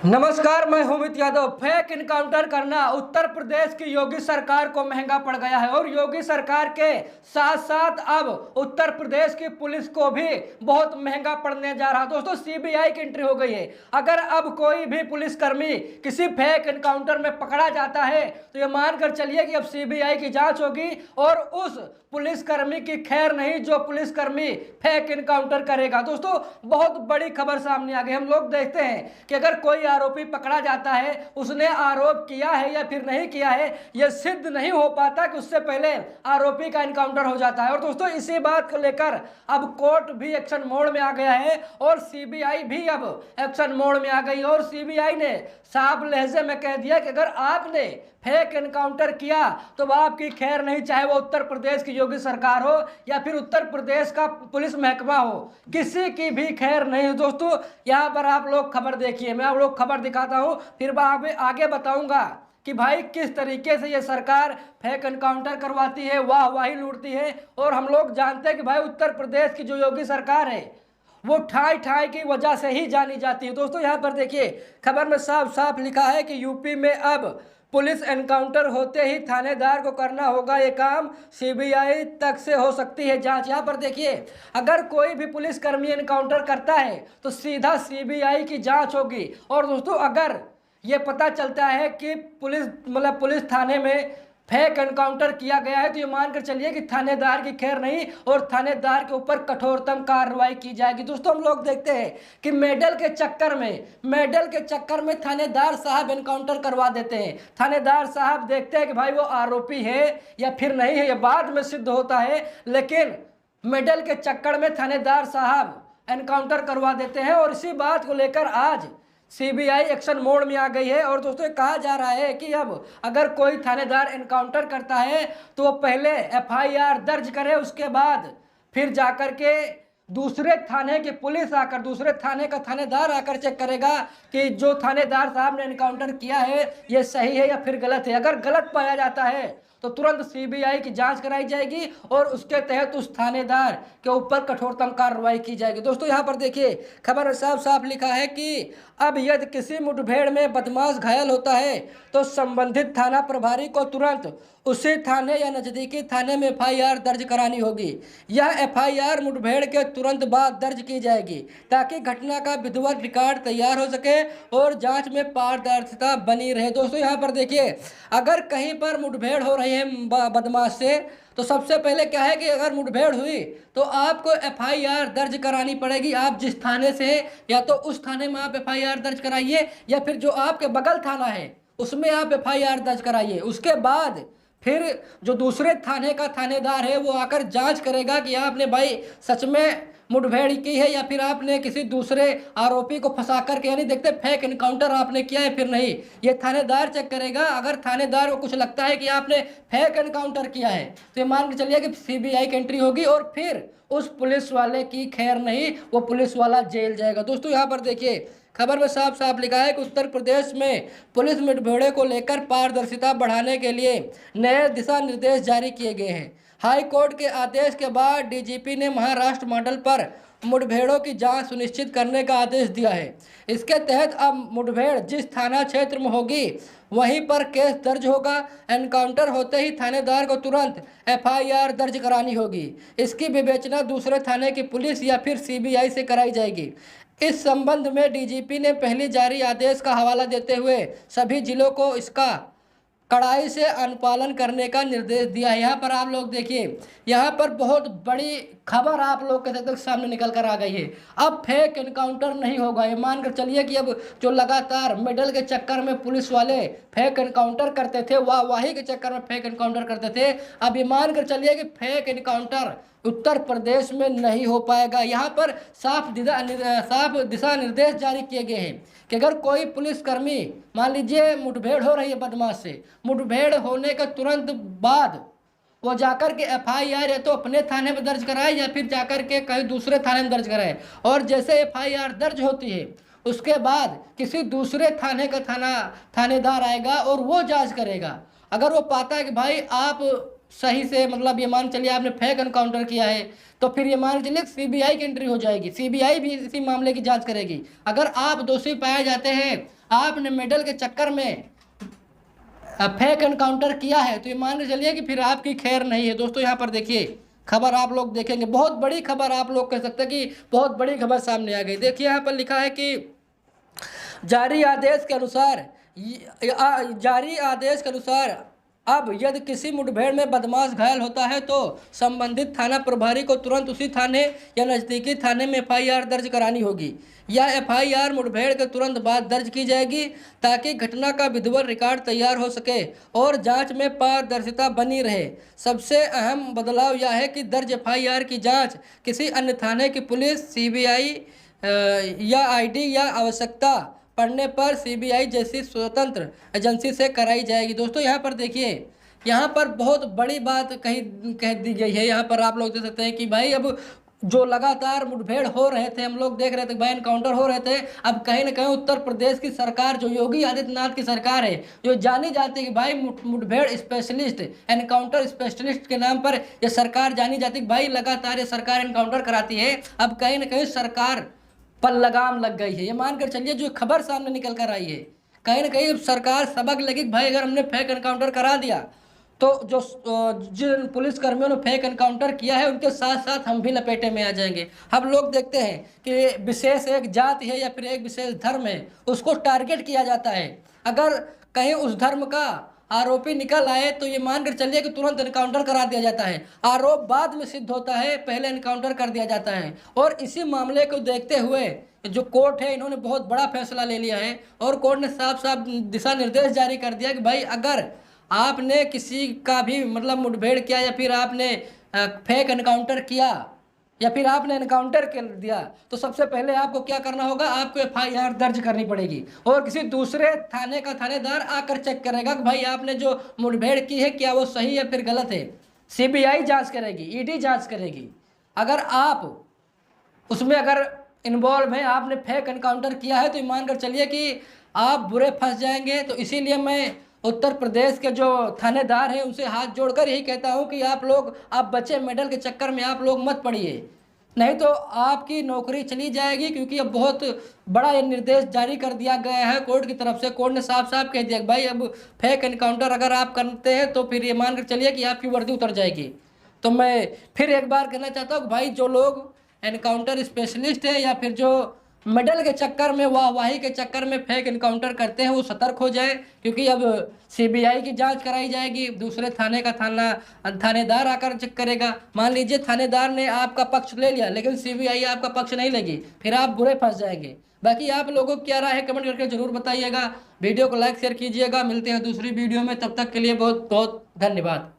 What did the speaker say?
नमस्कार, मैं Amit Yadav. Fake encounter करना उत्तर प्रदेश की योगी सरकार को महंगा पड़ गया है और योगी सरकार के साथ साथ अब उत्तर प्रदेश की पुलिस को भी बहुत महंगा पड़ने जा रहा है। दोस्तों, सीबीआई की एंट्री हो गई है। अगर अब कोई भी पुलिसकर्मी किसी फेक इनकाउंटर में पकड़ा जाता है तो ये मानकर चलिए कि अब सीबीआई की जांच होगी और उस पुलिसकर्मी की खैर नहीं जो पुलिसकर्मी फेक इनकाउंटर करेगा। दोस्तों, बहुत बड़ी खबर सामने आ गई। हम लोग देखते हैं कि अगर कोई आरोपी पकड़ा जाता है, उसने आरोप किया है या फिर नहीं किया है, यह सिद्ध नहीं हो पाता कि उससे पहले आरोपी का इनकाउंटर हो जाता है। और दोस्तों, इसी बात को लेकर अब कोर्ट भी एक्शन मोड में आ गया है और सीबीआई भी अब एक्शन मोड में आ गई और सीबीआई ने साफ लहजे में कह दिया कि अगर आपने फेक एनकाउंटर किया तो वह आपकी खैर नहीं, चाहे वो उत्तर प्रदेश की योगी सरकार हो या फिर उत्तर प्रदेश का पुलिस महकमा हो, किसी की भी खैर नहीं। दोस्तों, यहाँ पर आप लोग खबर देखिए, मैं आप लोग खबर दिखाता हूँ, फिर मैं आगे बताऊंगा कि भाई किस तरीके से ये सरकार फेक एनकाउंटर करवाती है, वाही लूटती है। और हम लोग जानते हैं कि भाई उत्तर प्रदेश की जो योगी सरकार है वो ठाई ठाई की वजह से ही जानी जाती है। दोस्तों, यहाँ पर देखिए, खबर में साफ साफ लिखा है कि यूपी में अब पुलिस एनकाउंटर होते ही थानेदार को करना होगा ये काम, सीबीआई तक से हो सकती है जांच। यहाँ पर देखिए, अगर कोई भी पुलिसकर्मी एनकाउंटर करता है तो सीधा सीबीआई की जांच होगी। और दोस्तों, अगर ये पता चलता है कि पुलिस थाने में फेक एनकाउंटर किया गया है तो ये मानकर चलिए कि थानेदार की खैर नहीं और थानेदार के ऊपर कठोरतम कार्रवाई की जाएगी। दोस्तों, हम लोग देखते हैं कि मेडल के चक्कर में थानेदार साहब एनकाउंटर करवा देते हैं। थानेदार साहब देखते हैं कि भाई वो आरोपी है या फिर नहीं है, ये बाद में सिद्ध होता है, लेकिन मेडल के चक्कर में थानेदार साहब एनकाउंटर करवा देते हैं। और इसी बात को लेकर आज सीबीआई एक्शन मोड में आ गई है। और दोस्तों, कहा जा रहा है कि अब अगर कोई थानेदार एनकाउंटर करता है तो वो पहले एफआईआर दर्ज करे, उसके बाद फिर जाकर के दूसरे थाने की पुलिस आकर, दूसरे थाने का थानेदार आकर चेक करेगा कि जो थानेदार साहब ने एनकाउंटर किया है ये सही है या फिर गलत है। अगर गलत पाया जाता है तो तुरंत सीबीआई की जांच कराई जाएगी और उसके तहत उस थानेदार के ऊपर कठोरतम कार्रवाई की जाएगी। दोस्तों, यहाँ पर देखिए, खबर में साफ साफ लिखा है कि अब यदि किसी मुठभेड़ में बदमाश घायल होता है तो संबंधित थाना प्रभारी को तुरंत उसी थाने या नजदीकी थाने में एफआईआर दर्ज करानी होगी। यह एफआईआर मुठभेड़ के तुरंत बाद दर्ज की जाएगी ताकि घटना का विधिवत रिकॉर्ड तैयार हो सके और जांच में पारदर्शिता बनी रहे। दोस्तों, यहाँ पर देखिए, अगर कहीं पर मुठभेड़ हो रही है बदमाश से तो सबसे पहले क्या है कि अगर मुठभेड़ हुई तो आपको एफआईआर दर्ज करानी पड़ेगी। आप जिस थाने से या तो उस थाने में आप एफआईआर दर्ज कराइए या फिर जो आपके बगल थाना है उसमें आप एफआईआर दर्ज कराइए। उसके बाद फिर जो दूसरे थाने का थानेदार है वो आकर जांच करेगा कि आपने भाई सच में मुठभेड़ की है या फिर आपने किसी दूसरे आरोपी को फंसा करके, यानी देखते फेक इनकाउंटर आपने किया है फिर नहीं, ये थानेदार चेक करेगा। अगर थानेदार को कुछ लगता है कि आपने फेक इनकाउंटर किया है तो ये मान के चलिए कि सीबीआई की एंट्री होगी और फिर उस पुलिस वाले की खैर नहीं, वो पुलिस वाला जेल जाएगा। दोस्तों, यहाँ पर देखिए, खबर में साफ साफ लिखा है कि उत्तर प्रदेश में पुलिस मुठभेड़ों को लेकर पारदर्शिता बढ़ाने के लिए नए दिशा निर्देश जारी किए गए हैं। हाई कोर्ट के आदेश के बाद डीजीपी ने महाराष्ट्र मॉडल पर मुठभेड़ों की जांच सुनिश्चित करने का आदेश दिया है। इसके तहत अब मुठभेड़ जिस थाना क्षेत्र में होगी वहीं पर केस दर्ज होगा। एनकाउंटर होते ही थानेदार को तुरंत एफआईआर दर्ज करानी होगी। इसकी विवेचना दूसरे थाने की पुलिस या फिर सीबीआई से कराई जाएगी। इस संबंध में डीजीपी ने पहले जारी आदेश का हवाला देते हुए सभी जिलों को इसका कड़ाई से अनुपालन करने का निर्देश दिया है। यहाँ पर आप लोग देखिए, यहाँ पर बहुत बड़ी खबर आप लोग के तक सामने निकल कर आ गई है। अब फेक एनकाउंटर नहीं होगा, ये मानकर चलिए कि अब जो लगातार मेडल के चक्कर में पुलिस वाले फेक एनकाउंटर करते थे, वाही के चक्कर में फेक एनकाउंटर करते थे, अब ये मानकर चलिए कि फेक एनकाउंटर उत्तर प्रदेश में नहीं हो पाएगा। यहाँ पर साफ दिशा निर्देश जारी किए गए हैं कि अगर कोई पुलिसकर्मी, मान लीजिए मुठभेड़ हो रही है बदमाश से, मुठभेड़ होने के तुरंत बाद वो जाकर के एफआईआर या तो अपने थाने में दर्ज कराए या फिर जाकर के कहीं दूसरे थाने में दर्ज कराए। और जैसे एफआईआर दर्ज होती है उसके बाद किसी दूसरे थाने का थानेदार आएगा और वो जांच करेगा। अगर वो पाता है कि भाई आप सही से, मतलब ये मान चलिए आपने फेक एनकाउंटर किया है, तो फिर ये मान चलिए सीबीआई की एंट्री हो जाएगी। सीबीआई भी इसी मामले की जांच करेगी। अगर आप दोषी पाए जाते हैं, आपने मेडल के चक्कर में फेक एनकाउंटर किया है तो ये मान के चलिए कि फिर आपकी खैर नहीं है। दोस्तों यहाँ पर देखिए खबर आप लोग देखेंगे, बहुत बड़ी खबर, आप लोग कह सकते हैं कि बहुत बड़ी खबर सामने आ गई। देखिए यहाँ पर लिखा है कि जारी आदेश के अनुसार अब यदि किसी मुठभेड़ में बदमाश घायल होता है तो संबंधित थाना प्रभारी को तुरंत उसी थाने या नज़दीकी थाने में एफआईआर दर्ज करानी होगी। यह एफआईआर मुठभेड़ के तुरंत बाद दर्ज की जाएगी ताकि घटना का विधिवत रिकॉर्ड तैयार हो सके और जांच में पारदर्शिता बनी रहे। सबसे अहम बदलाव यह है कि दर्ज एफआईआर की जांच किसी अन्य थाने की पुलिस, सीबीआई या आईडी या आवश्यकता पढ़ने पर सीबीआई जैसी स्वतंत्र एजेंसी से कराई जाएगी। दोस्तों यहाँ पर देखिए, यहाँ पर बहुत बड़ी बात कह दी गई है। यहाँ पर आप लोग देख सकते हैं कि भाई अब जो लगातार मुठभेड़ हो रहे थे, हम लोग देख रहे थे भाई एनकाउंटर हो रहे थे, अब कहीं ना कहीं उत्तर प्रदेश की सरकार, जो योगी आदित्यनाथ की सरकार है, जो जानी जाती है कि भाई मुठभेड़ स्पेशलिस्ट, एनकाउंटर स्पेशलिस्ट के नाम पर ये सरकार जानी जाती है। भाई लगातार ये सरकार एनकाउंटर कराती है, अब कहीं ना कहीं सरकार पर लगाम लग गई है। ये मानकर चलिए जो खबर सामने निकल कर आई है, कहीं ना कहीं सरकार सबक लगी भाई अगर हमने फेक एनकाउंटर करा दिया तो जो जिन पुलिस कर्मियों ने फेक एनकाउंटर किया है उनके साथ साथ हम भी लपेटे में आ जाएंगे। हम लोग देखते हैं कि विशेष एक जाति है या फिर एक विशेष धर्म है, उसको टारगेट किया जाता है। अगर कहीं उस धर्म का आरोपी निकल आए तो ये मानकर चलिए कि तुरंत एनकाउंटर करा दिया जाता है। आरोप बाद में सिद्ध होता है, पहले एनकाउंटर कर दिया जाता है। और इसी मामले को देखते हुए जो कोर्ट है, इन्होंने बहुत बड़ा फैसला ले लिया है और कोर्ट ने साफ साफ दिशा निर्देश जारी कर दिया कि भाई अगर आपने किसी का भी मतलब मुठभेड़ किया या फिर आपने फेक एनकाउंटर किया या फिर आपने एनकाउंटर कर दिया तो सबसे पहले आपको क्या करना होगा, आपको एफआईआर दर्ज करनी पड़ेगी और किसी दूसरे थाने का थानेदार आकर चेक करेगा कि भाई आपने जो मुठभेड़ की है क्या वो सही है फिर गलत है। सीबीआई जांच करेगी, ईडी जांच करेगी। अगर आप उसमें अगर इन्वॉल्व हैं, आपने फेक एनकाउंटर किया है तो मानकर चलिए कि आप बुरे फंस जाएंगे। तो इसीलिए मैं उत्तर प्रदेश के जो थानेदार हैं उनसे हाथ जोड़कर यही कहता हूं कि आप बचे मेडल के चक्कर में आप लोग मत पड़िए, नहीं तो आपकी नौकरी चली जाएगी। क्योंकि अब बहुत बड़ा ये निर्देश जारी कर दिया गया है कोर्ट की तरफ से। कोर्ट ने साफ साफ कह दिया कि भाई अब फेक एनकाउंटर अगर आप करते हैं तो फिर ये मानकर चलिए कि आपकी वर्दी उतर जाएगी। तो मैं फिर एक बार कहना चाहता हूँ कि भाई जो लोग एनकाउंटर स्पेशलिस्ट है या फिर जो मेडल के चक्कर में, वाहवाही के चक्कर में फेक एनकाउंटर करते हैं वो सतर्क हो जाए। क्योंकि अब सीबीआई की जांच कराई जाएगी, दूसरे थाने का थानेदार आकर चेक करेगा। मान लीजिए थानेदार ने आपका पक्ष ले लिया लेकिन सीबीआई आपका पक्ष नहीं लेगी, फिर आप बुरे फंस जाएंगे। बाकी आप लोगों को क्या राय है कमेंट करके जरूर बताइएगा। वीडियो को लाइक शेयर कीजिएगा। मिलते हैं दूसरी वीडियो में, तब तक के लिए बहुत बहुत धन्यवाद।